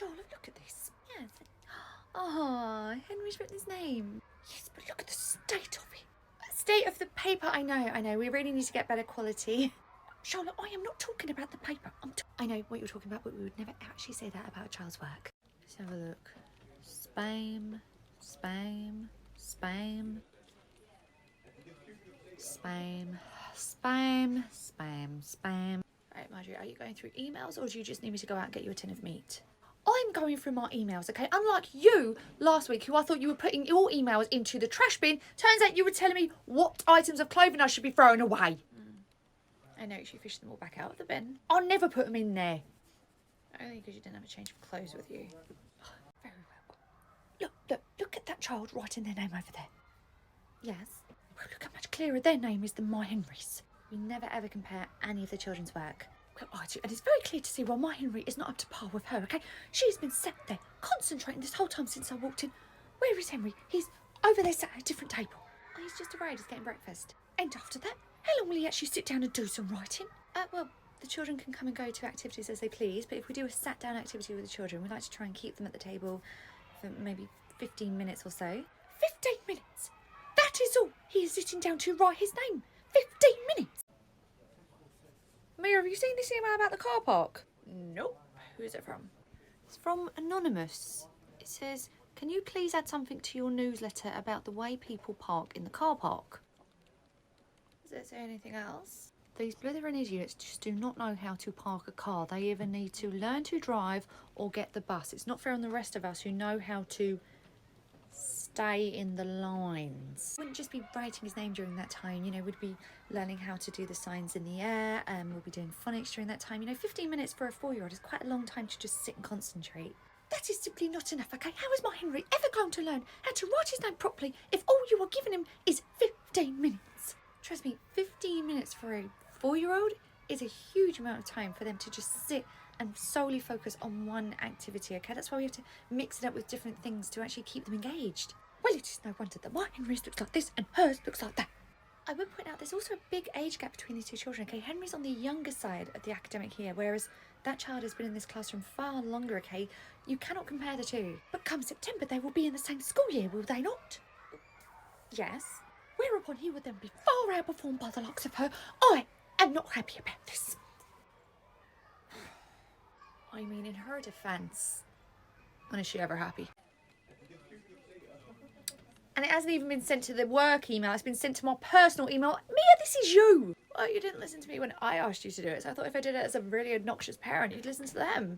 Charlotte, look at this. Yes. Oh, Henry's written his name. Yes, but look at the state of it. State of the paper. I know. We really need to get better quality. Charlotte, I am not talking about the paper. I know what you're talking about, but we would never actually say that about a child's work. Let's have a look. Spam. Right, Marjorie, are you going through emails or do you just need me to go out and get you a tin of meat? I'm going through my emails, okay? Unlike you last week, who I thought you were putting your emails into the trash bin, turns out you were telling me what items of clothing I should be throwing away. I know, you should fish them all back out of the bin. I'll never put them in there. Only because you didn't have a change of clothes with you. Very well. Look at that child writing their name over there. Yes. Well, look how much clearer their name is than my Henry's. We never ever compare any of the children's work. Well, I do, and it's very clear to see why my Henry is not up to par with her, okay? She's been sat there, concentrating this whole time since I walked in. Where is Henry? He's over there sat at a different table. Oh, he's just away, just getting breakfast. And after that, how long will he actually sit down and do some writing? Well, the children can come and go to activities as they please, but if we do a sat-down activity with the children, we like to try and keep them at the table for maybe 15 minutes or so. 15 minutes? That is all he is sitting down to write his name. 15 minutes? Mia, have you seen this email about the car park? Nope. Who's it from? It's from Anonymous. It says, can you please add something to your newsletter about the way people park in the car park? Does it say anything else? These blithering idiots just do not know how to park a car. They either need to learn to drive or get the bus. It's not fair on the rest of us who know how to stay in the lines. Wouldn't just be writing his name during that time, we'd be learning how to do the signs in the air, we'll be doing phonics during that time. 15 minutes for a 4-year-old is quite a long time to just sit and concentrate. That is simply not enough, okay? How is my Henry ever going to learn how to write his name properly if all you are giving him is 15 minutes? Trust me, 15 minutes for a 4-year-old is a huge amount of time for them to just sit and solely focus on one activity, okay? That's why we have to mix it up with different things to actually keep them engaged. Well, it is no wonder that my Henry's looks like this and hers looks like that. I would point out there's also a big age gap between these two children, okay? Henry's on the younger side of the academic here, whereas that child has been in this classroom far longer, okay? You cannot compare the two. But come September, they will be in the same school year, will they not? Yes. Whereupon he would then be far outperformed by the looks of her. I am not happy about this. I mean, in her defence, when is she ever happy? And it hasn't even been sent to the work email, it's been sent to my personal email. Mia, this is you! Well, you didn't listen to me when I asked you to do it, so I thought if I did it as a really obnoxious parent, you'd listen to them.